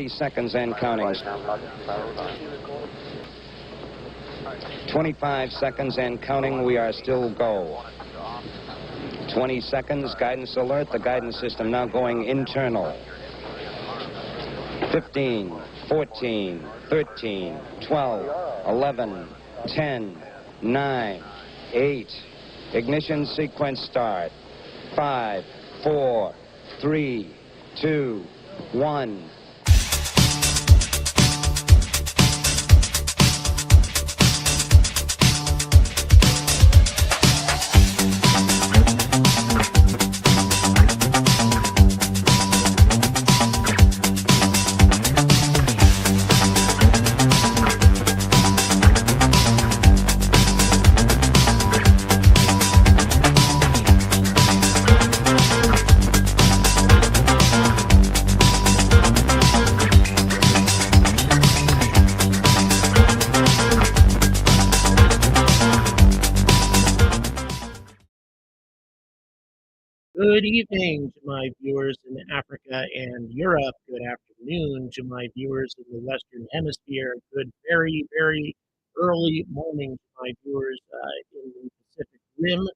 30 seconds and counting. 25 seconds and counting. We are still go. 20 seconds. Guidance alert. The guidance system now going internal. 15, 14, 13, 12, 11, 10, 9, 8. Ignition sequence start. 5, 4, 3, 2, 1. Good evening to my viewers in Africa and Europe. Good afternoon to my viewers in the Western Hemisphere. Good, very, very early morning to my viewers in the Pacific Rim,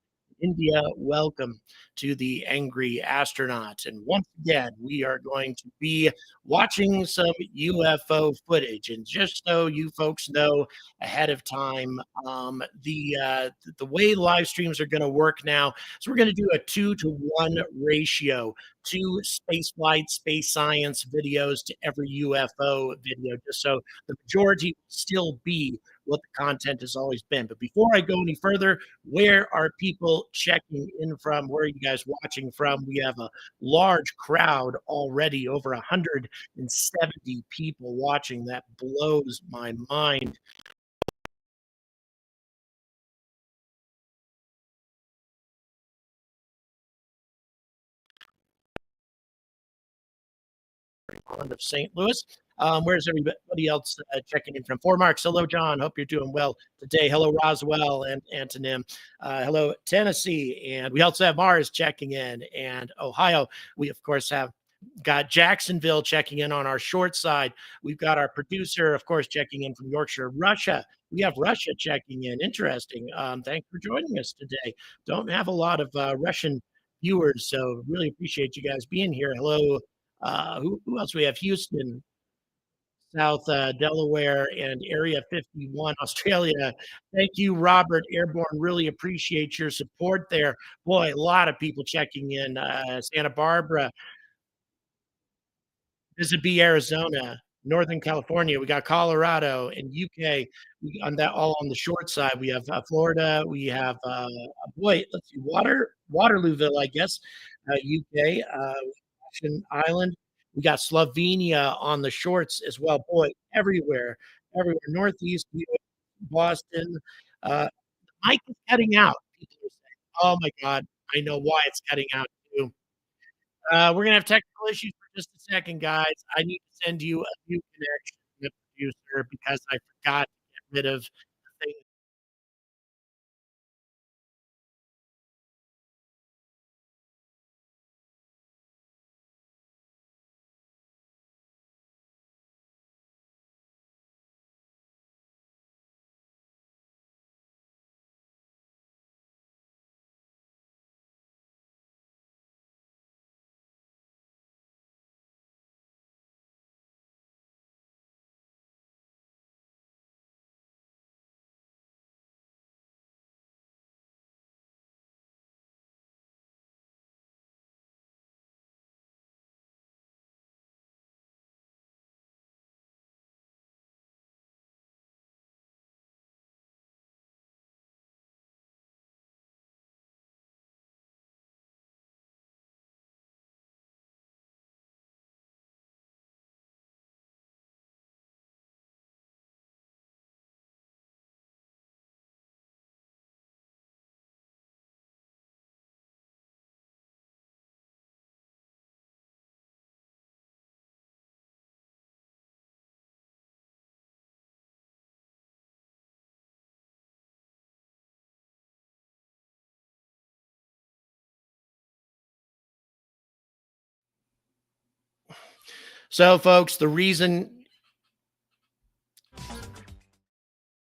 India. Welcome to the Angry Astronaut. And once again, we are going to be watching some UFO footage. And just so you folks know ahead of time, the way live streams are going to work now, so we're going to do a 2-to-1 ratio, 2 space flight, space science videos to every UFO video, just so the majority will still be what the content has always been. But before I go any further, where are people checking in from? Where are you guys watching from? We have a large crowd already, over 170 people watching. That blows my mind. Of St. Louis. Where's everybody else checking in from? Four Marks. Hello, John. Hope you're doing well today. Hello, Roswell and Antonym. Hello, Tennessee. And we also have Mars checking in. And Ohio. We, of course, have got Jacksonville checking in on our short side. We've got our producer, of course, checking in from Yorkshire, Russia. We have Russia checking in. Interesting. Thanks for joining us today. Don't have a lot of Russian viewers, so really appreciate you guys being here. Hello. Who else? We have Houston, South Delaware, and Area 51, Australia. Thank you, Robert Airborne. Really appreciate your support there. Boy, a lot of people checking in. Santa Barbara, Bisbee, Arizona, Northern California. We got Colorado and UK. On that, all on the short side. We have Florida. We have boy, let's see, Waterlooville, I guess, UK. Island. We got Slovenia on the shorts as well. Boy, everywhere. Northeast, Boston. The mic is cutting out. People are saying, "Oh my God, I know why it's cutting out too." We're gonna have technical issues for just a second, guys. I need to send you a new connection, the producer, because I forgot to get rid of the thing So, folks, the reason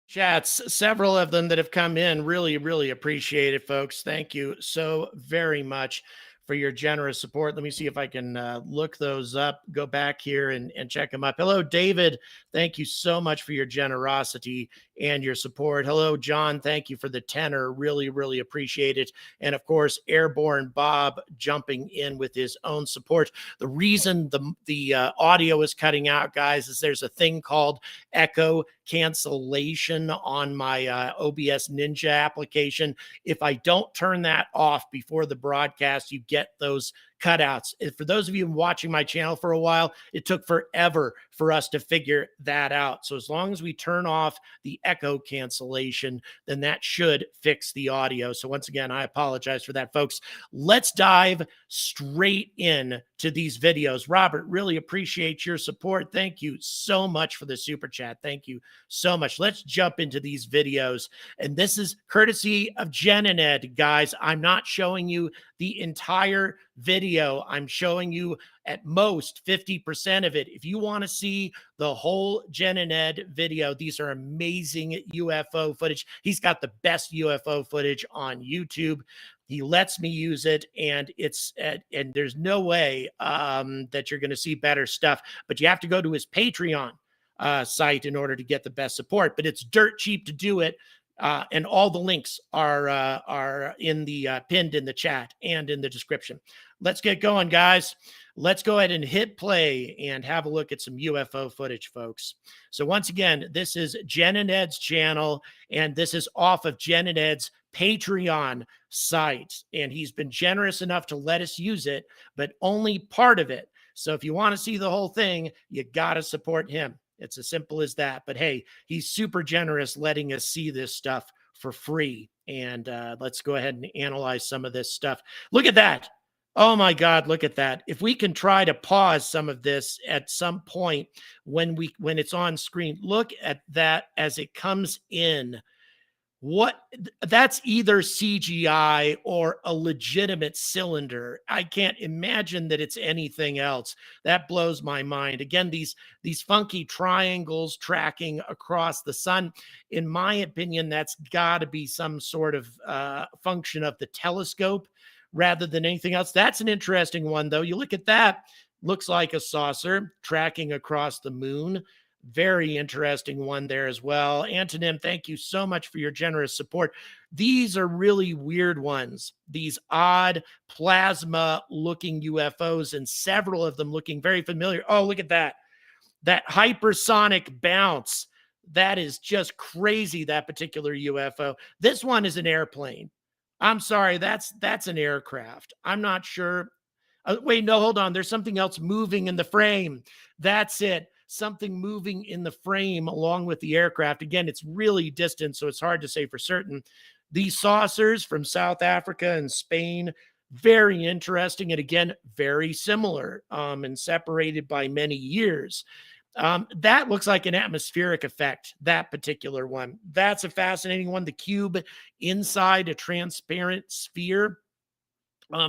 chats, several of them that have come in, really appreciate it, folks. Thank you so very much for your generous support. Let me see if I can look those up, go back here and check them up. Hello, David. Thank you so much for your generosity and your support. Hello, John. Thank you for the tenor. Really appreciate it. And of course, Airborne Bob jumping in with his own support. The reason the audio is cutting out, guys, is there's a thing called echo cancellation on my OBS Ninja application. If I don't turn that off before the broadcast, you get those cutouts. For those of you watching my channel for a while, it took forever for us to figure that out. So as long as we turn off the echo cancellation, then that should fix the audio. So once again, I apologize for that, folks. Let's dive straight in to these videos. Robert, really appreciate your support. Thank you so much for the super chat. Thank you so much. Let's jump into these videos. And this is courtesy of Jenined, guys. I'm not showing you the entire video. I'm showing you at most 50% of it. If you want to see the whole Jenined video, these are amazing UFO footage. He's got the best UFO footage on YouTube. He lets me use it, and and there's no way that you're going to see better stuff. But you have to go to his Patreon site in order to get the best support. But it's dirt cheap to do it. And all the links are in the pinned in the chat and in the description. Let's get going, guys. Let's go ahead and hit play and have a look at some UFO footage, folks. So once again, this is Jenined's channel, and this is off of Jenined's Patreon site. And he's been generous enough to let us use it, but only part of it. So if you want to see the whole thing, you got to support him. It's as simple as that. But hey, he's super generous letting us see this stuff for free. And let's go ahead and analyze some of this stuff. Look at that. Oh my God, look at that. If we can try to pause some of this at some point when it's on screen, look at that as it comes in. That's either CGI or a legitimate cylinder. I can't imagine that it's anything else. That blows my mind. Again, these funky triangles tracking across the sun. In my opinion, that's got to be some sort of function of the telescope rather than anything else. That's an interesting one, though. You look at that, looks like a saucer tracking across the moon. Very interesting one there as well. Antonym, thank you so much for your generous support. These are really weird ones. These odd plasma-looking UFOs, and several of them looking very familiar. Oh, look at that. That hypersonic bounce. That is just crazy, that particular UFO. This one is an airplane. I'm sorry, that's an aircraft. I'm not sure. Wait, no, hold on. There's something else moving in the frame. That's it. Something moving in the frame along with the aircraft. Again, it's really distant, so it's hard to say for certain. These saucers from South Africa and Spain, very interesting, and again, very similar and separated by many years. That looks like an atmospheric effect, that particular one. That's a fascinating one. The cube inside a transparent sphere.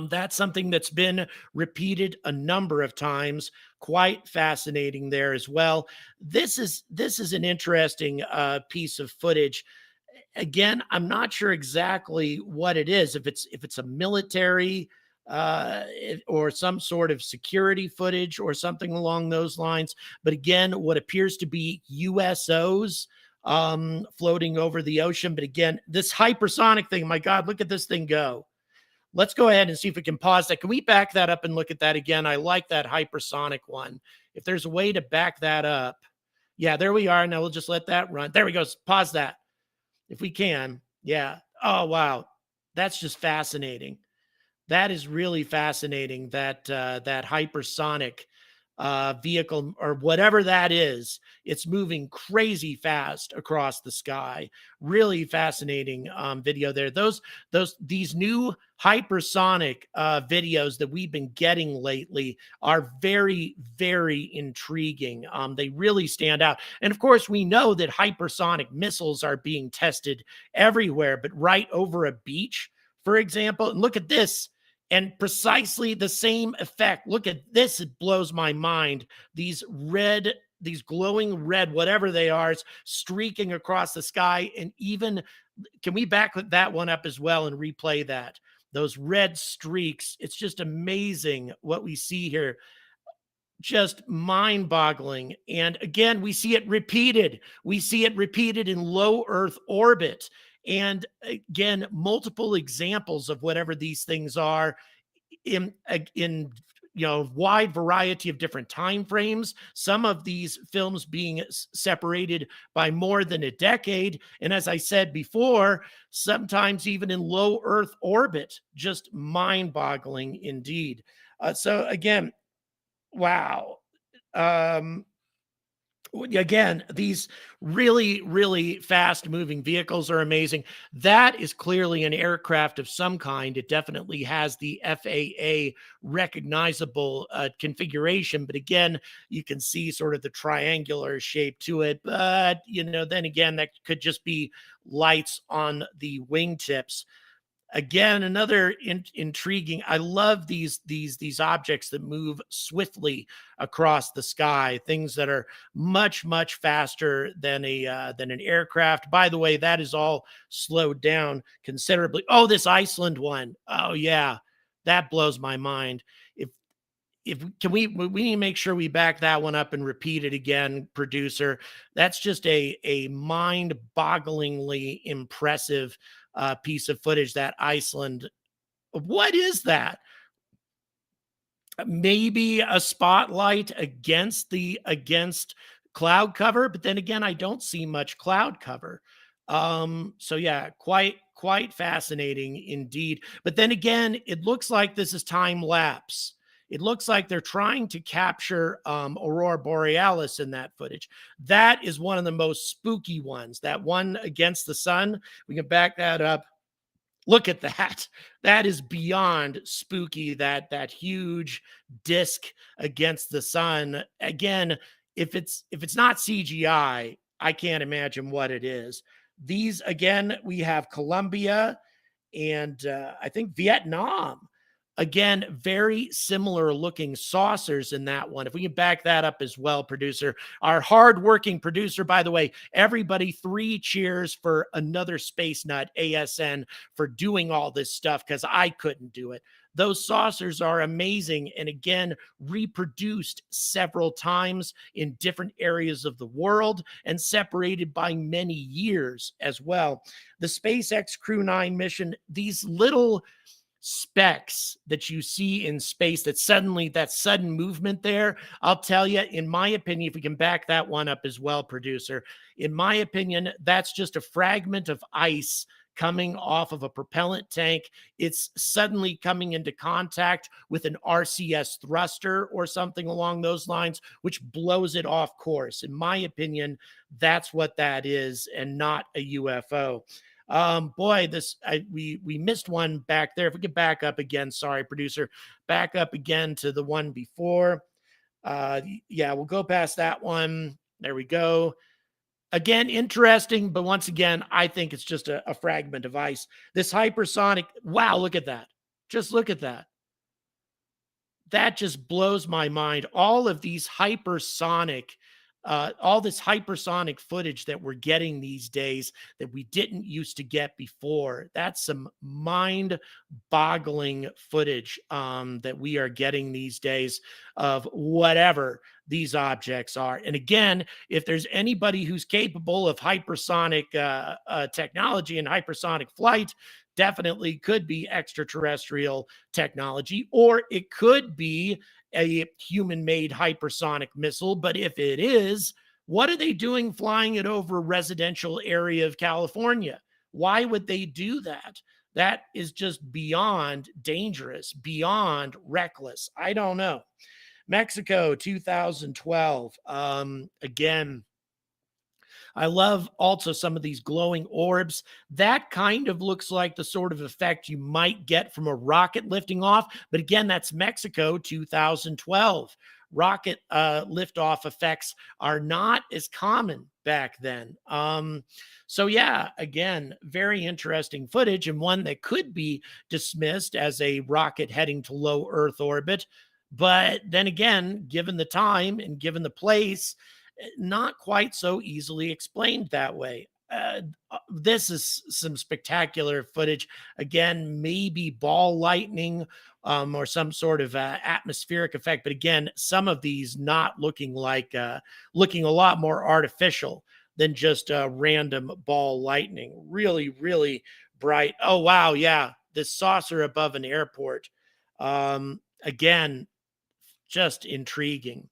That's something that's been repeated a number of times. Quite fascinating there as well. This is an interesting piece of footage. Again, I'm not sure exactly what it is. If it's a military or some sort of security footage or something along those lines. But again, what appears to be USOs floating over the ocean. But again, this hypersonic thing, my God, look at this thing go. Let's go ahead and see if we can pause that. Can we back that up and look at that again? I like that hypersonic one. If there's a way to back that up. Yeah, there we are. Now we'll just let that run. There we go. Pause that if we can. Yeah. Oh, wow. That's just fascinating. That is really fascinating, that that hypersonic vehicle or whatever that is. It's moving crazy fast across the sky. Really fascinating video there. These new hypersonic videos that we've been getting lately are very, very intriguing. They really stand out. And of course, we know that hypersonic missiles are being tested everywhere, but right over a beach, for example, and look at this. and precisely the same effect. Look at this. It blows my mind. These glowing red, whatever they are, is streaking across the sky. And even, can we back that one up as well and replay that? Those red streaks. It's just amazing what we see here. Just mind boggling. And again, we see it repeated. We see it repeated in low Earth orbit. And again, multiple examples of whatever these things are in wide variety of different time frames. Some of these films being separated by more than a decade, and as I said before, sometimes even in low Earth orbit. Just mind-boggling indeed. So again, wow. Again, these really, really fast moving vehicles are amazing. That is clearly an aircraft of some kind. It definitely has the FAA recognizable configuration. But again, you can see sort of the triangular shape to it. But, then again, that could just be lights on the wingtips. Again, another intriguing. I love these objects that move swiftly across the sky. Things that are much faster than an aircraft. By the way, that is all slowed down considerably. Oh, this Iceland one. Oh yeah, that blows my mind. If we need to make sure we back that one up and repeat it again, producer. That's just a mind-bogglingly impressive piece of footage, that Iceland. What is that? Maybe a spotlight against cloud cover, but then again, I don't see much cloud cover. So yeah, quite fascinating indeed. But then again, it looks like this is time lapse. It looks like they're trying to capture Aurora Borealis in that footage. That is one of the most spooky ones. That one against the sun. We can back that up. Look at that. That is beyond spooky. That huge disc against the sun. Again, if it's not CGI, I can't imagine what it is. These, again, we have Colombia and I think Vietnam. Again, very similar looking saucers in that one. If we can back that up as well, producer. Our hardworking producer, by the way, everybody, 3 cheers for another space nut, ASN, for doing all this stuff, because I couldn't do it. Those saucers are amazing, and again, reproduced several times in different areas of the world and separated by many years as well. The SpaceX Crew 9 mission, these little specks that you see in space, that sudden movement there, I'll tell you, in my opinion, if we can back that one up as well, producer, in my opinion, that's just a fragment of ice coming off of a propellant tank. It's suddenly coming into contact with an RCS thruster or something along those lines, which blows it off course. In my opinion, that's what that is, and not a UFO. Boy, we missed one back there. If we could back up again, sorry, producer, back up again to the one before. Yeah, we'll go past that one. There we go. Again, interesting, but once again, I think it's just a fragment of ice. This hypersonic, wow, look at that. Just look at that. That just blows my mind. All of these hypersonic all this hypersonic footage that we're getting these days that we didn't used to get before. That's some mind-boggling footage that we are getting these days of whatever these objects are. And again, if there's anybody who's capable of hypersonic technology and hypersonic flight, definitely could be extraterrestrial technology, or it could be a human-made hypersonic missile. But if it is, what are they doing flying it over a residential area of California? Why would they do that? That is just beyond dangerous, beyond reckless. I don't know. Mexico, 2012. Again, I love also some of these glowing orbs. That kind of looks like the sort of effect you might get from a rocket lifting off. But again, that's Mexico 2012. rocket liftoff effects are not as common back then. So yeah, again, very interesting footage, and one that could be dismissed as a rocket heading to low Earth orbit. But then again, given the time and given the place, not quite so easily explained that way. This is some spectacular footage. Again, maybe ball lightning or some sort of atmospheric effect. But again, some of these not looking like looking a lot more artificial than just random ball lightning. Really, really bright. Oh wow, yeah, this saucer above an airport. Again, just intriguing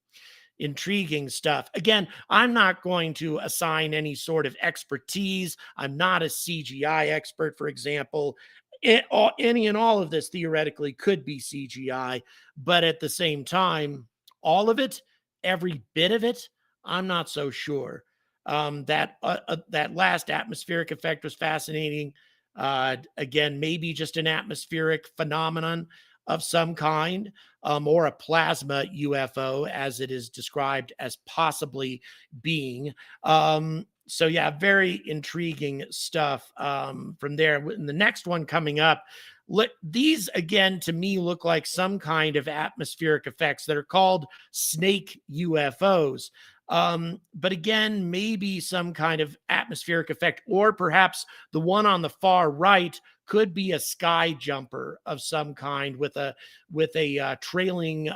stuff. Again, I'm not going to assign any sort of expertise. I'm not a CGI expert, for example. Any and all of this theoretically could be CGI, but at the same time, all of it, every bit of it, I'm not so sure. That last atmospheric effect was fascinating. Again, maybe just an atmospheric phenomenon of some kind, or a plasma UFO, as it is described as possibly being. So yeah, very intriguing stuff from there. And the next one coming up, these again to me look like some kind of atmospheric effects that are called snake UFOs. But again, maybe some kind of atmospheric effect, or perhaps the one on the far right could be a sky jumper of some kind with a trailing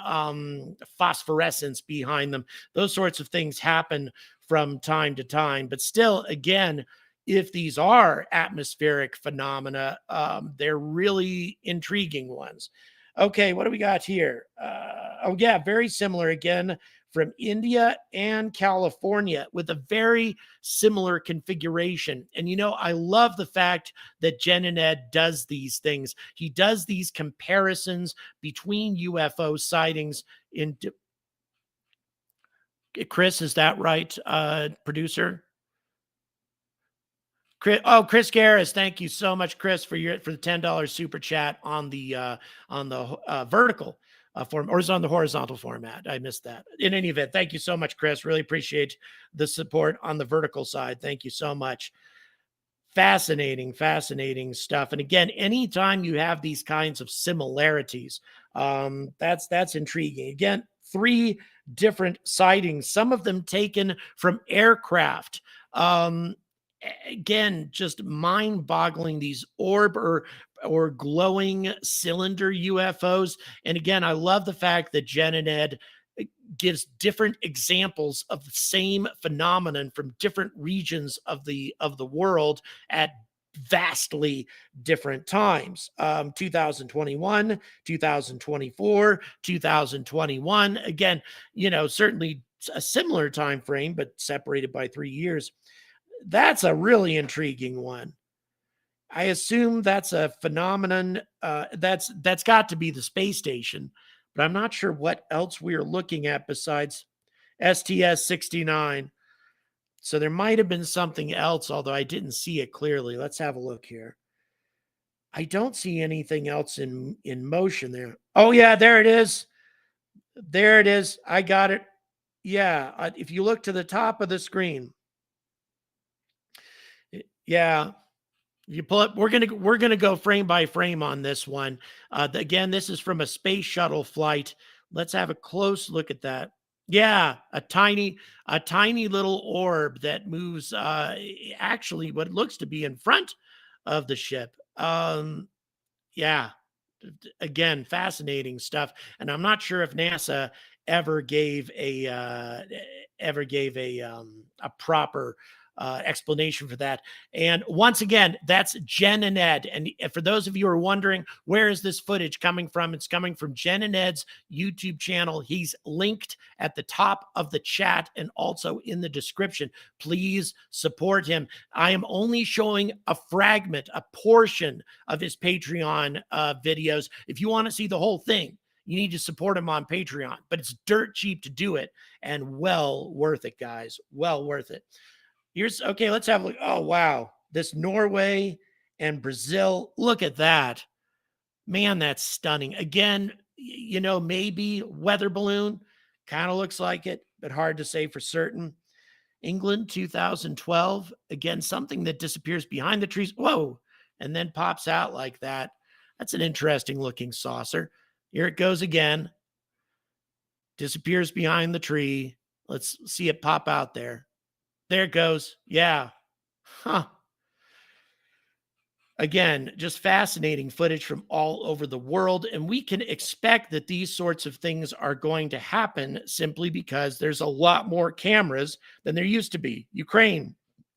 phosphorescence behind them. Those sorts of things happen from time to time, but still, again, if these are atmospheric phenomena, they're really intriguing ones. Okay, what do we got here? Oh yeah, very similar again from India and California with a very similar configuration. And you know, I love the fact that Jenined does these things. He does these comparisons between UFO sightings in Chris, is that right, producer? Chris Garris, thank you so much, Chris, for the $10 super chat on the vertical form, or is it on the horizontal format? I missed that. In any event, thank you so much, Chris. Really appreciate the support on the vertical side. Thank you so much. Fascinating stuff. And again, anytime you have these kinds of similarities, that's intriguing. Again, 3 different sightings, some of them taken from aircraft. Again, just mind-boggling, these orb or glowing cylinder UFOs. And again, I love the fact that Jenined gives different examples of the same phenomenon from different regions of the world at vastly different times. 2021, 2024, 2021. Again, you know, certainly a similar time frame, but separated by 3 years. That's a really intriguing one. I assume that's a phenomenon. That's got to be the space station, but I'm not sure what else we are looking at besides STS-69. So there might have been something else, although I didn't see it clearly. Let's have a look here. I don't see anything else in motion there. Oh yeah, there it is. There it is. I got it. Yeah, if you look to the top of the screen. Yeah, you pull up. We're gonna go frame by frame on this one. Again, this is from a space shuttle flight. Let's have a close look at that. Yeah, a tiny little orb that moves. Actually, what looks to be in front of the ship. Yeah, again, fascinating stuff. And I'm not sure if NASA ever gave a proper explanation for that. And once again, that's Jenined. And for those of you who are wondering, where is this footage coming from? It's coming from Jenined's YouTube channel. He's linked at the top of the chat and also in the description. Please support him. I am only showing a fragment, a portion of his Patreon videos. If you want to see the whole thing, you need to support him on Patreon, but it's dirt cheap to do it and well worth it, guys. Well worth it. Okay, let's have a look. Oh, wow. This Norway and Brazil. Look at that. Man, that's stunning. Again, you know, maybe weather balloon Kind of looks like it, but hard to say for certain. England, 2012. Again, something that disappears behind the trees. Whoa. And then pops out like that. That's an interesting looking saucer. Here it goes again. Disappears behind the tree. Let's see it pop out there. There it goes. Yeah. Huh. Again, just fascinating footage from all over the world. And we can expect that these sorts of things are going to happen simply because there's a lot more cameras than there used to be. Ukraine,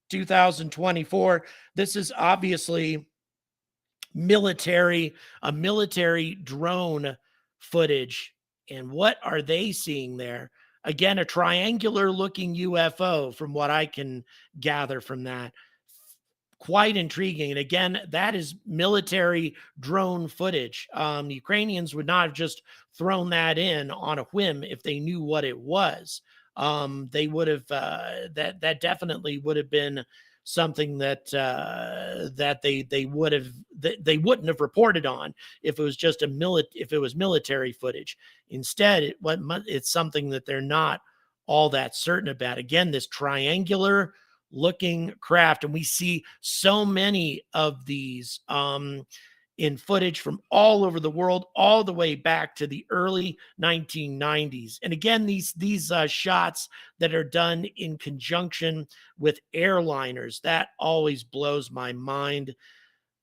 2024. This is obviously a military drone footage. And what are they seeing there? Again, a triangular looking UFO, from what I can gather from that. Quite intriguing. And again, that is military drone footage. The Ukrainians would not have just thrown that in on a whim if they knew what it was. They would have that definitely would have been something that they wouldn't have reported on if it was just if it was military footage. Instead, it's something that they're not all that certain about. Again, this triangular looking craft, and we see so many of these in footage from all over the world, all the way back to the early 1990s. And again, these shots that are done in conjunction with airliners, that always blows my mind.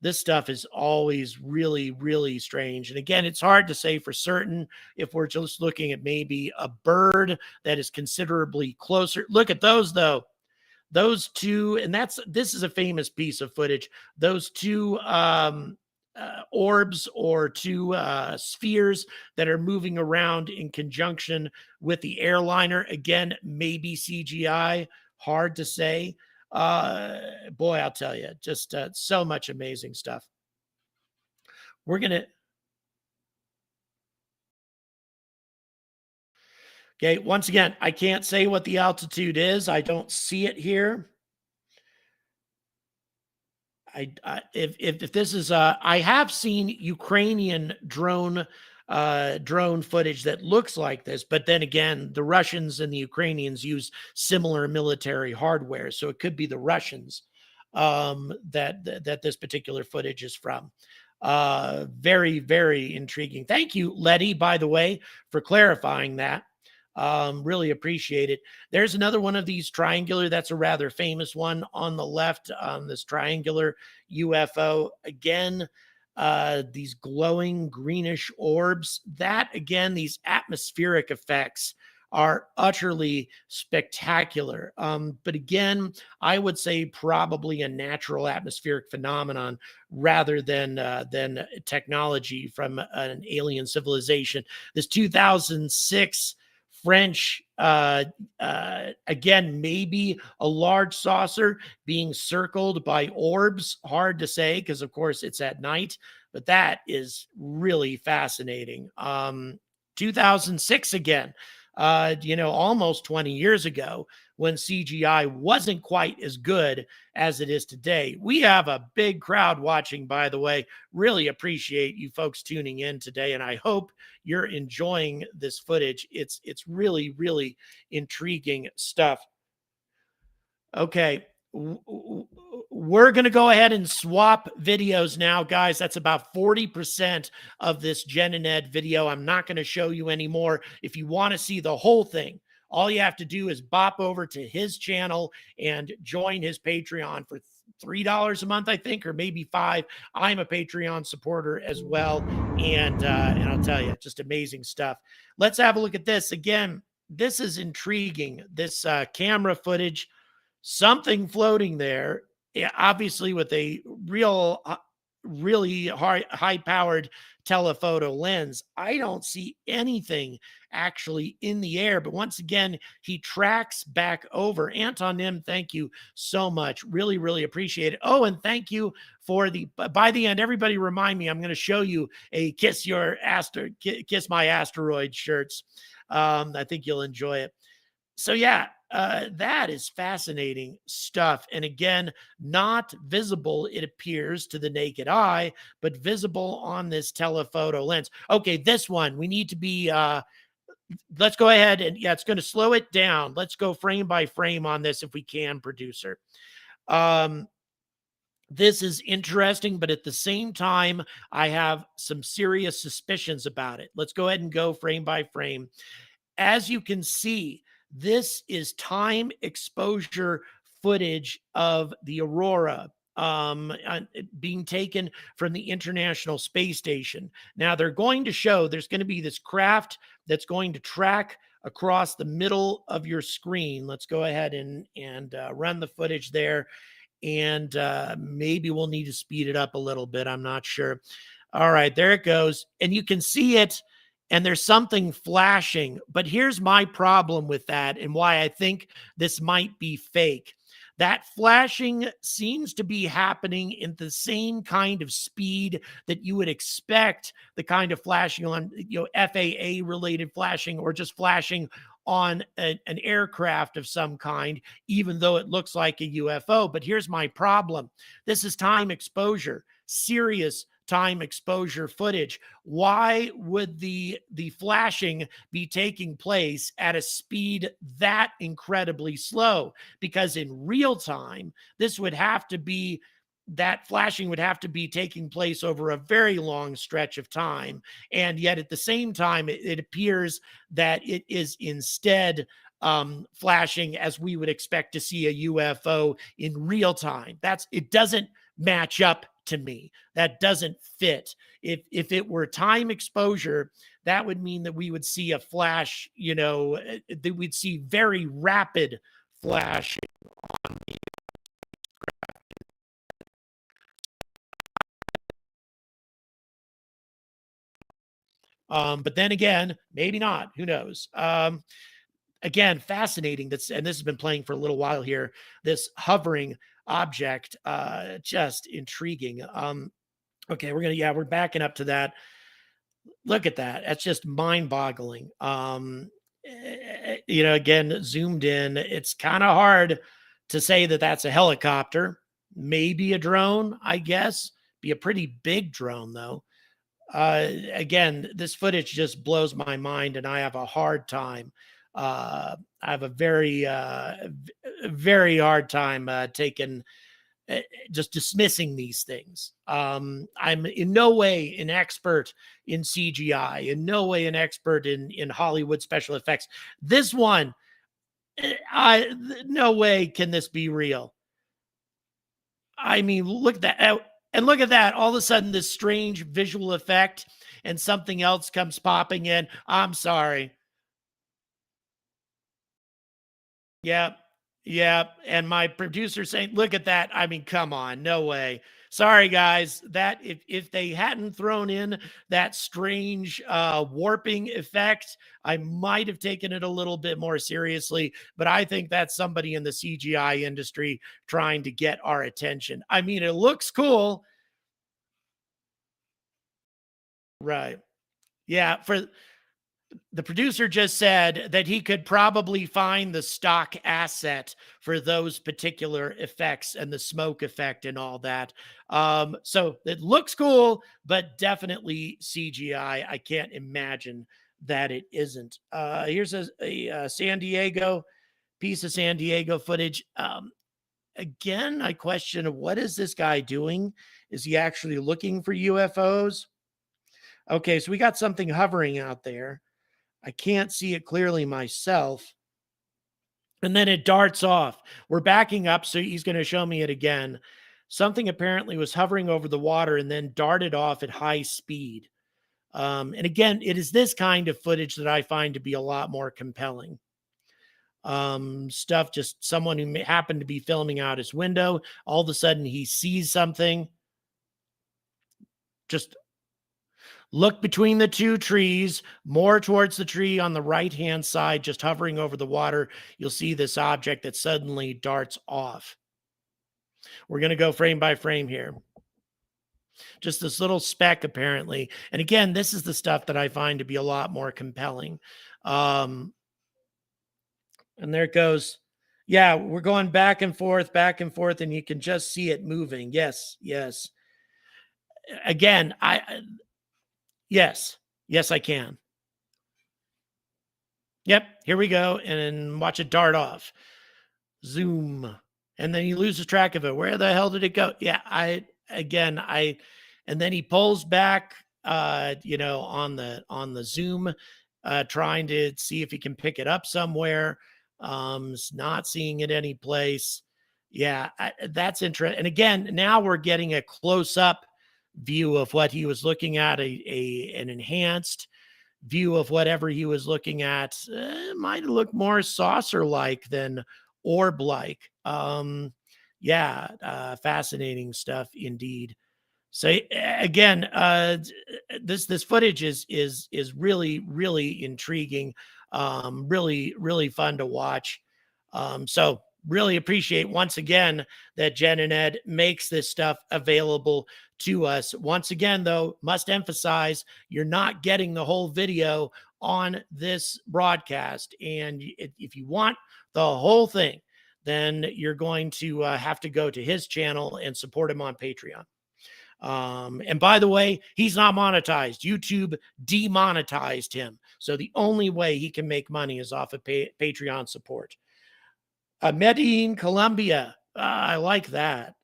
This stuff is always really, really strange. And again, it's hard to say for certain if we're just looking at maybe a bird that is considerably closer. Look at those, though. Those two, and this is a famous piece of footage. Those two orbs or two spheres that are moving around in conjunction with the airliner. Again, maybe CGI, hard to say. Boy, I'll tell you, just so much amazing stuff. We're going to. Okay, once again, I can't say what the altitude is. I don't see it here. If this is I have seen Ukrainian drone footage that looks like this, but then again, the Russians and the Ukrainians use similar military hardware, so it could be the Russians that this particular footage is from. Very, very intriguing. Thank you, Letty, by the way, for clarifying that. Really appreciate it. There's another one of these triangular. That's a rather famous one on the left. This triangular UFO. Again, these glowing greenish orbs. That again, these atmospheric effects are utterly spectacular. But again, I would say probably a natural atmospheric phenomenon rather than technology from an alien civilization. This 2006 French, again, maybe a large saucer being circled by orbs. Hard to say because, of course, it's at night, but that is really fascinating. 2006 again, almost 20 years ago when CGI wasn't quite as good as it is today. We have a big crowd watching, by the way. Really appreciate you folks tuning in today, and I hope you're enjoying this footage. It's really, really intriguing stuff. Okay, we're going to go ahead and swap videos now, guys. That's about 40% of this Jenined video. I'm not going to show you anymore. If you want to see the whole thing, all you have to do is bop over to his channel and join his Patreon for $3 a month, I think, or maybe $5. I'm a Patreon supporter as well. And I'll tell you, just amazing stuff. Let's have a look at this. Again, this is intriguing. This camera footage, something floating there, obviously with a really high-powered telephoto lens. I don't see anything actually in the air, but once again, he tracks back over. Anton Nim, thank you so much. Really, really appreciate it. Oh, and thank you for by the end, everybody remind me, I'm going to show you a Kiss My Asteroid shirts. I think you'll enjoy it. So yeah, that is fascinating stuff. And again, not visible, it appears, to the naked eye, but visible on this telephoto lens. Okay, this one, we need to be let's go ahead and, yeah, it's going to slow it down. Let's go frame by frame on this if we can, producer. This is interesting, but at the same time, I have some serious suspicions about it. Let's go ahead and go frame by frame. As you can see, this is time exposure footage of the aurora being taken from the International Space Station. Now, they're going to show there's going to be this craft that's going to track across the middle of your screen. Let's go ahead and run the footage there. And maybe we'll need to speed it up a little bit. I'm not sure. All right, there it goes. And you can see it, and there's something flashing. But here's my problem with that and why I think this might be fake. That flashing seems to be happening in the same kind of speed that you would expect the kind of flashing on, FAA related flashing, or just flashing on an aircraft of some kind, even though it looks like a UFO. But here's my problem. This is time exposure, serious time exposure footage. Why would the flashing be taking place at a speed that incredibly slow? Because in real time, this would have to be, that flashing would have to be taking place over a very long stretch of time. And yet at the same time, it appears that it is instead flashing as we would expect to see a UFO in real time. It doesn't match up to me. That doesn't fit. If it were time exposure, that would mean that we would see a flash, that we'd see very rapid flash on the but then again, maybe not. Who knows? Again, fascinating. And this has been playing for a little while here. This hovering object, just intriguing. Okay, we're backing up to that. Look at that. That's just mind-boggling. Again, zoomed in. It's kind of hard to say that that's a helicopter. Maybe a drone, I guess. Be a pretty big drone, though. Again, this footage just blows my mind, and I have a hard time. I have a very, very hard time taking, just dismissing these things. I'm in no way an expert in CGI, in no way an expert in Hollywood special effects. This one, no way can this be real. I mean, look at that. And look at that. All of a sudden, this strange visual effect and something else comes popping in. I'm sorry. Yep. Yep. And my producer saying, look at that. I mean, come on. No way. Sorry, guys. That if they hadn't thrown in that strange warping effect, I might have taken it a little bit more seriously. But I think that's somebody in the CGI industry trying to get our attention. I mean, it looks cool. Right. Yeah. For the producer just said that he could probably find the stock asset for those particular effects and the smoke effect and all that. So it looks cool, but definitely CGI. I can't imagine that it isn't. Here's a San Diego piece of San Diego footage. Again, I question, what is this guy doing? Is he actually looking for UFOs? Okay, so we got something hovering out there. I can't see it clearly myself. And then it darts off. We're backing up, so he's going to show me it again. Something apparently was hovering over the water and then darted off at high speed. And again, it is this kind of footage that I find to be a lot more compelling. Stuff, just someone who happened to be filming out his window. All of a sudden, he sees something. Just look between the two trees, more towards the tree on the right-hand side, just hovering over the water. You'll see this object that suddenly darts off. We're going to go frame by frame here. Just this little speck, apparently. And again, this is the stuff that I find to be a lot more compelling. And there it goes. Yeah, we're going back and forth, and you can just see it moving. Yes, yes. Again, yes, I can. Yep, here we go, and watch it dart off. Zoom, and then he loses track of it. Where the hell did it go? Yeah, and then he pulls back, on the Zoom, trying to see if he can pick it up somewhere. Not seeing it any place. Yeah, that's interesting. And again, now we're getting a close up view of what he was looking at, an enhanced view of whatever he was looking at. Might look more saucer like than orb like. Fascinating stuff indeed. So again, this footage is really intriguing, really fun to watch. So really appreciate once again that Jenined makes this stuff available to us. Once again, though, must emphasize you're not getting the whole video on this broadcast, and if you want the whole thing, then you're going to have to go to his channel and support him on Patreon. And by the way, he's not monetized. YouTube demonetized him. So the only way he can make money is off of Patreon support. Medellin, Colombia. I like that.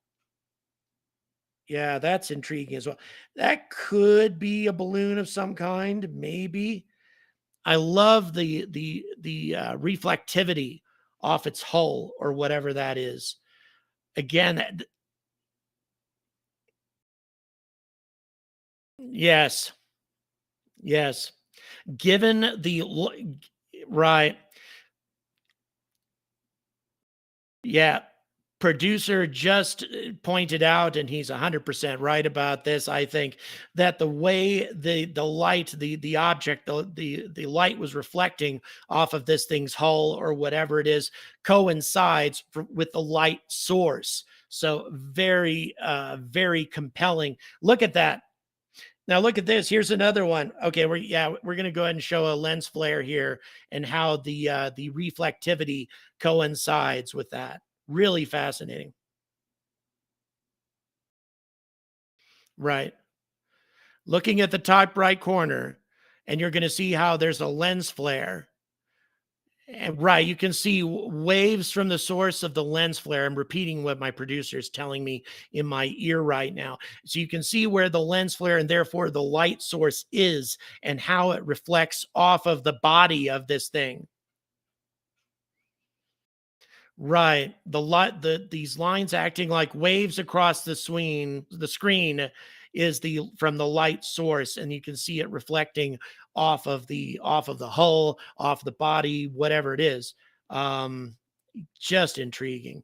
Yeah, that's intriguing as well. That could be a balloon of some kind, maybe. I love the reflectivity off its hull or whatever that is. Again, yes, yes. Given the right, yeah. Producer just pointed out, and he's 100% right about this. I think that the way the light, the object, the light was reflecting off of this thing's hull or whatever it is, coincides with the light source. So very compelling. Look at that. Now look at this. Here's another one. Okay, we're going to go ahead and show a lens flare here and how the reflectivity coincides with that. Really fascinating. Right. Looking at the top right corner, and you're going to see how there's a lens flare. And right, you can see waves from the source of the lens flare. I'm repeating what my producer is telling me in my ear right now. So you can see where the lens flare and therefore the light source is and how it reflects off of the body of this thing. Right. These lines acting like waves across the screen is the from the light source, and you can see it reflecting off of the hull, off the body, whatever it is. Um, just intriguing.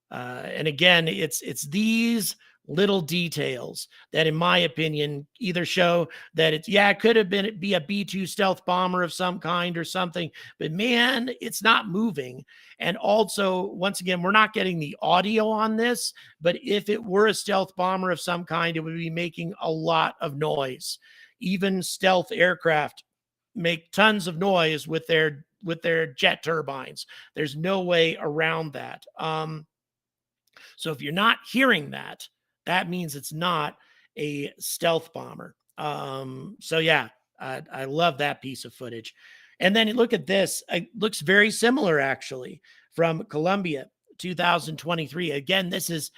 And again, it's these little details that, in my opinion, either show that it could have been be a B-2 stealth bomber of some kind or something, but man, it's not moving. And also, once again, we're not getting the audio on this, but if it were a stealth bomber of some kind, it would be making a lot of noise. Even stealth aircraft make tons of noise with their jet turbines. There's no way around that. So if you're not hearing that, that means it's not a stealth bomber. So yeah, I love that piece of footage. And then look at this. It looks very similar actually from Colombia 2023. Again, this is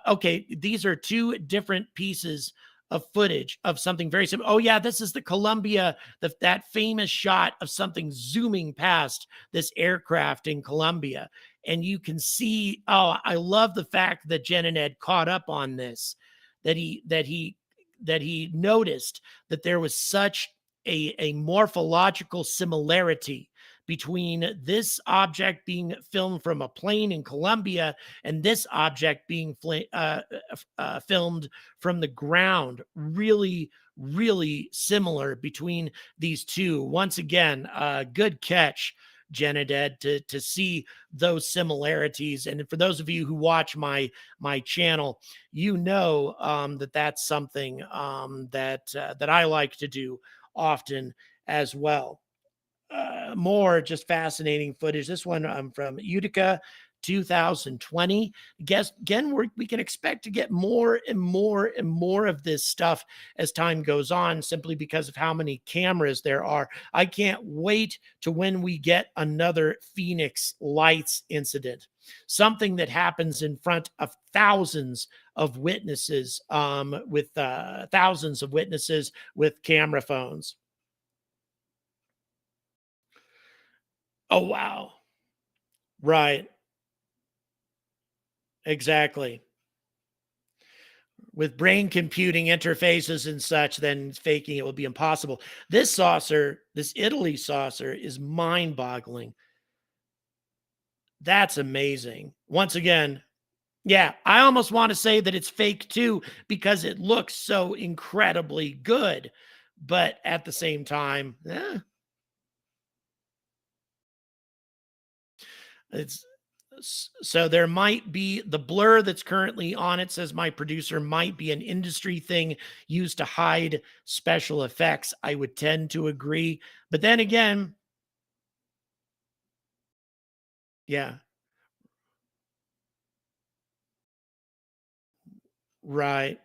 okay. These are two different pieces of footage of something very similar. Oh yeah, this is the Colombia, that famous shot of something zooming past this aircraft in Colombia. And you can see, oh, I love the fact that Jenined caught up on this, that he noticed that there was such a morphological similarity between this object being filmed from a plane in Colombia and this object being filmed from the ground. Really similar between these two. Once again, good catch, Jenined, to see those similarities. And for those of you who watch my channel, you know that's something that I like to do often as well. More just fascinating footage. This one from Utica, 2020. Guess again, we can expect to get more and more and more of this stuff as time goes on, simply because of how many cameras there are. I can't wait to when we get another Phoenix Lights incident, something that happens in front of thousands of witnesses, with thousands of witnesses with camera phones. Oh, wow. Right. Exactly. With brain computing interfaces and such, then faking it will be impossible. This saucer, this Italy saucer, is mind boggling. That's amazing. Once again, yeah, I almost want to say that it's fake too, because it looks so incredibly good. But at the same time, it's so there might be the blur that's currently on it, says my producer, might be an industry thing used to hide special effects. I would tend to agree. But then again, yeah, right.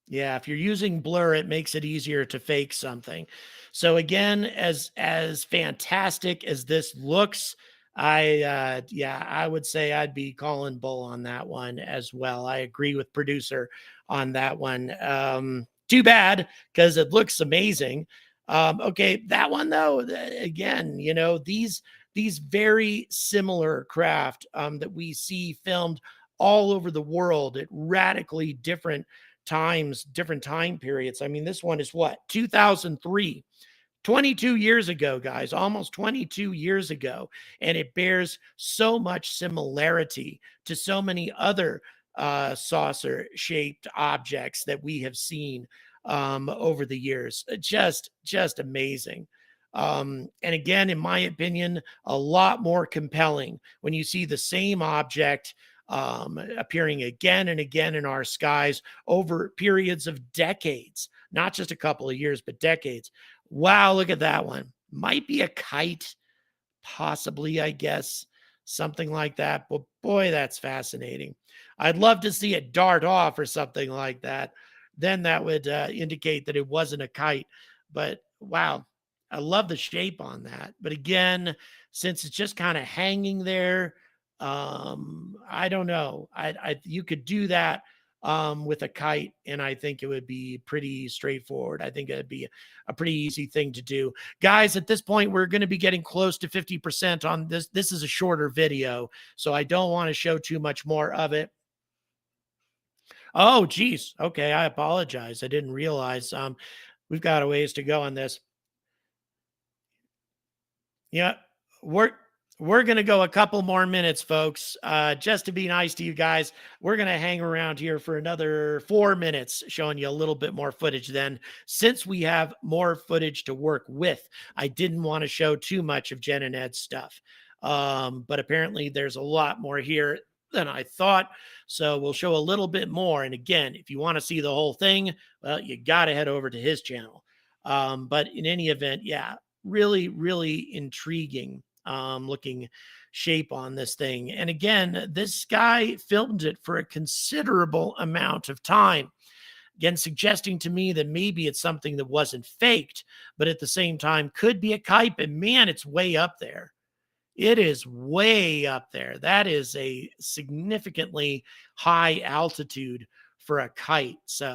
Yeah, if you're using blur, it makes it easier to fake something. So again, as fantastic as this looks, yeah, I would say I'd be calling bull on that one as well. I agree with producer on that one. Too bad, because it looks amazing. Okay, that one though, again, these very similar craft that we see filmed all over the world at radically different times, different time periods. I mean, this one is what, 2003, 22 years ago, guys, almost 22 years ago. And it bears so much similarity to so many other saucer shaped objects that we have seen over the years. Just amazing. And again, in my opinion, a lot more compelling when you see the same object appearing again and again in our skies over periods of decades, not just a couple of years, but decades. Wow, look at that one. Might be a kite, possibly, I guess, something like that. But boy, that's fascinating. I'd love to see it dart off or something like that. Then that would indicate that it wasn't a kite. But wow, I love the shape on that. But again, since it's just kind of hanging there, I don't know. You could do that with a kite, and I think it would be pretty straightforward. I think it'd be a pretty easy thing to do. Guys, at this point, we're going to be getting close to 50% on this. This is a shorter video, so I don't want to show too much more of it. Oh, geez. Okay, I apologize. I didn't realize. We've got a ways to go on this. Yeah, we're we're gonna go a couple more minutes, folks. Just to be nice to you guys, we're gonna hang around here for another 4 minutes, showing you a little bit more footage. Then, since we have more footage to work with, I didn't want to show too much of Jen and Ed's stuff, but apparently there's a lot more here than I thought. So we'll show a little bit more. And again, if you want to see the whole thing, well, you got to head over to his channel. But in any event, yeah, really, really intriguing looking shape on this thing. And again, this guy filmed it for a considerable amount of time. Again, suggesting to me that maybe it's something that wasn't faked, but at the same time could be a kite. And man, it's way up there. It is way up there. That is a significantly high altitude for a kite. So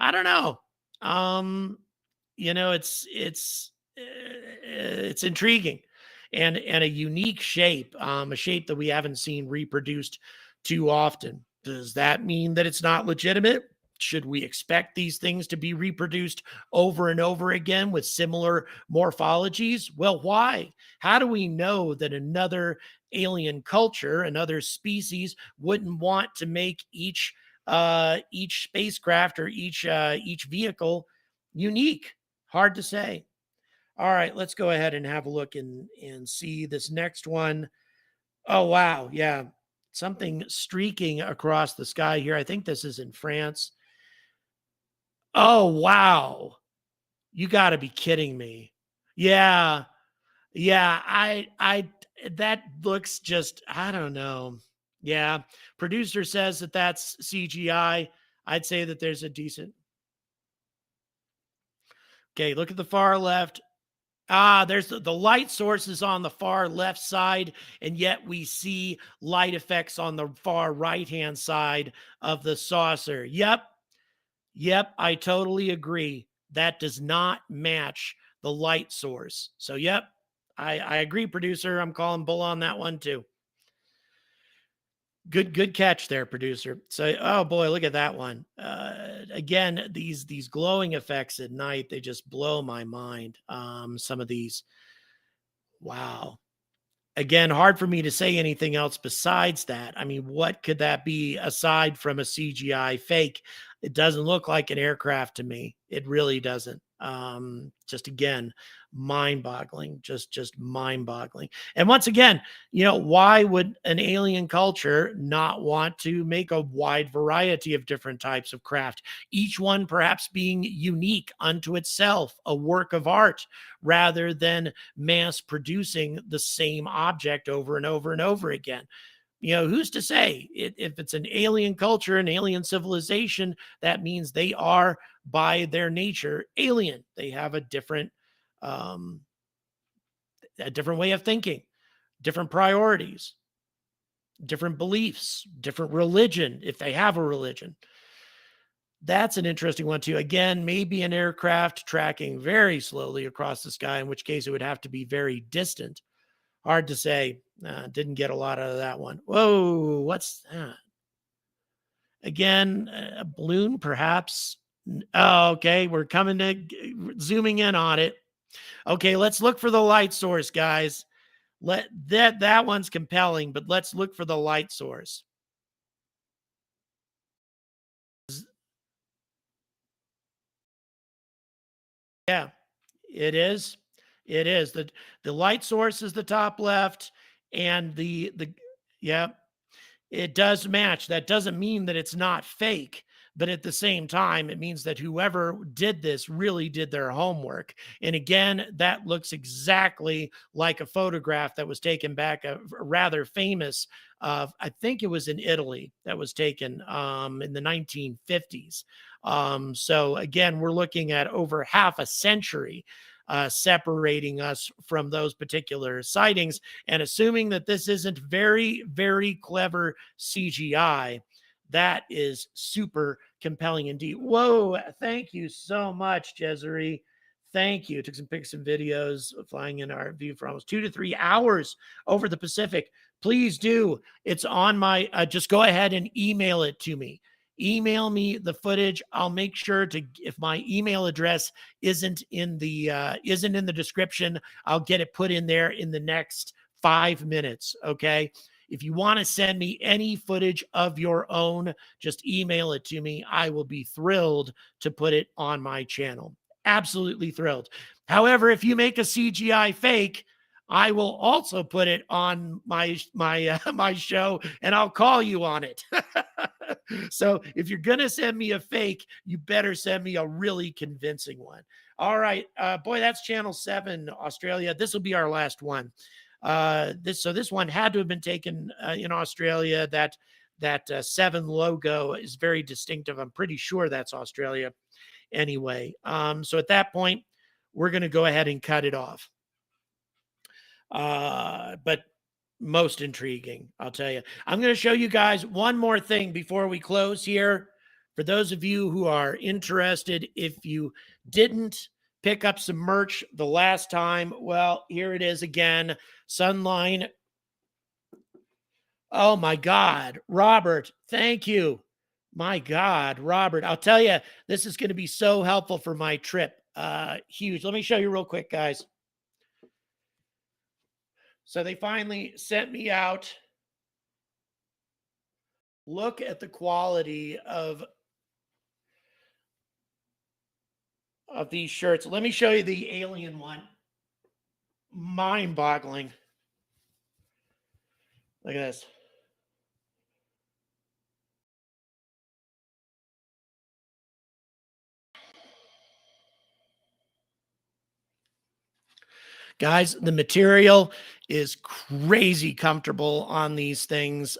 I don't know. Um, it's intriguing and a unique shape, a shape that we haven't seen reproduced too often. Does that mean that it's not legitimate? Should we expect these things to be reproduced over and over again with similar morphologies? Well, why? How do we know that another alien culture, another species, wouldn't want to make each spacecraft or each vehicle unique? Hard to say. All right, let's go ahead and have a look and see this next one. Oh, wow. Yeah. Something streaking across the sky here. I think this is in France. Oh, wow. You got to be kidding me. Yeah. Yeah, That looks just, I don't know. Yeah. Producer says that that's CGI. I'd say that there's a decent. Okay, look at the far left. There's the light source is on the far left side, and yet we see light effects on the far right-hand side of the saucer. Yep, I totally agree. That does not match the light source. So, yep, I agree, producer. I'm calling bull on that one too. Good catch there, producer. So, oh boy, look at that one. Again, these glowing effects at night, they just blow my mind. Some of these, wow. Again, hard for me to say anything else besides that. I mean, what could that be aside from a CGI fake? It doesn't look like an aircraft to me. It really doesn't. Just again, mind-boggling. Just mind-boggling. And once again, why would an alien culture not want to make a wide variety of different types of craft, each one perhaps being unique unto itself, a work of art, rather than mass producing the same object over and over and over again? Who's to say if it's an alien culture, an alien civilization, that means they are by their nature alien. They have um, a different way of thinking, different priorities, different beliefs, different religion, if they have a religion. That's an interesting one too. Again, maybe an aircraft tracking very slowly across the sky, in which case it would have to be very distant. Hard to say. Didn't get a lot out of that one. Whoa, what's that? Again, a balloon, perhaps. Oh, okay, we're coming to zooming in on it. Okay, let's look for the light source, guys. That one's compelling, but let's look for the light source. Yeah, it is. It is. The light source is the top left, and the yeah, it does match. That doesn't mean that it's not fake, but at the same time, it means that whoever did this really did their homework. And again, that looks exactly like a photograph that was taken back, a rather famous, I think it was in Italy, that was taken in the 1950s. So again, we're looking at over half a century separating us from those particular sightings. And assuming that this isn't very, very clever CGI, that is super compelling indeed. Whoa, thank you so much, Jenined. Thank you. Took some pics and videos flying in our view for almost 2 to 3 hours over the Pacific. Please do. It's on my, just go ahead and email it to me. Email me the footage. I'll make sure to, if my email address isn't in the description, I'll get it put in there in the next 5 minutes. Okay. If you want to send me any footage of your own, just email it to me. I will be thrilled to put it on my channel. Absolutely thrilled. However, if you make a CGI fake, I will also put it on my show, and I'll call you on it. So if you're gonna send me a fake, you better send me a really convincing one. All right, boy, that's Channel 7, Australia. This will be our last one. This one had to have been taken in Australia. That 7 logo is very distinctive. I'm pretty sure that's Australia. Anyway, so at that point, we're going to go ahead and cut it off. But most intriguing, I'll tell you. I'm going to show you guys one more thing before we close here. For those of you who are interested, if you didn't pick up some merch the last time, well, here it is again. Sunline. Oh my God, Robert, thank you. My God, Robert, I'll tell you, this is going to be so helpful for my trip. Huge. Let me show you real quick, guys. So they finally sent me out. Look at the quality of these shirts. Let me show you the alien one. Mind-boggling. Look at this. Guys, the material is crazy comfortable on these things.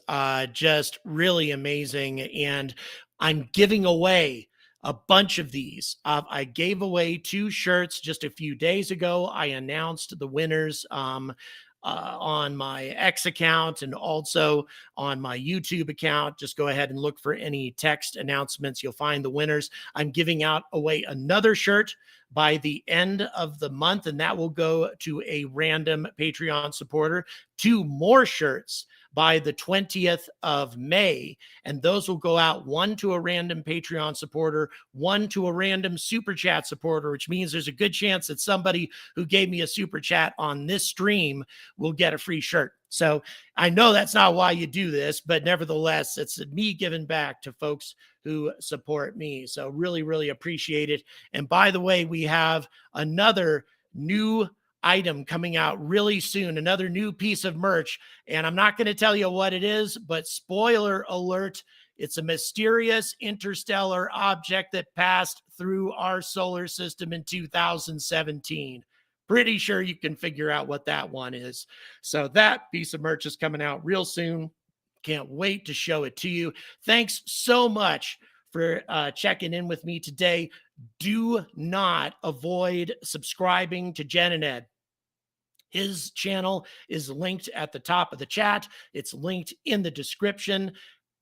Just really amazing. And I'm giving away a bunch of these. I gave away 2 shirts just a few days ago. I announced the winners on my X account and also on my YouTube account. Just go ahead and look for any text announcements. You'll find the winners. I'm giving out away another shirt by the end of the month, and that will go to a random Patreon supporter. 2 more shirts by the 20th of May, and those will go out, 1 to a random Patreon supporter, 1 to a random Super Chat supporter, which means there's a good chance that somebody who gave me a Super Chat on this stream will get a free shirt. So I know that's not why you do this, but nevertheless, it's me giving back to folks who support me. So really, really appreciate it. And by the way, we have another new item coming out really soon, another new piece of merch. And I'm not going to tell you what it is, but spoiler alert, it's a mysterious interstellar object that passed through our solar system in 2017. Pretty sure you can figure out what that one is. So that piece of merch is coming out real soon. Can't wait to show it to you. Thanks so much for checking in with me today. Do not avoid subscribing to Jenined. His channel is linked at the top of the chat. It's linked in the description.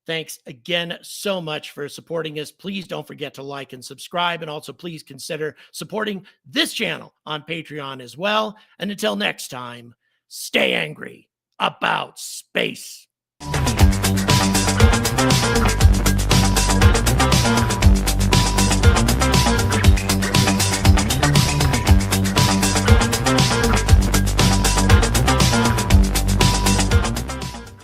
Thanks again so much for supporting us. Please don't forget to like and subscribe. And also please consider supporting this channel on Patreon as well. And until next time, stay angry about space.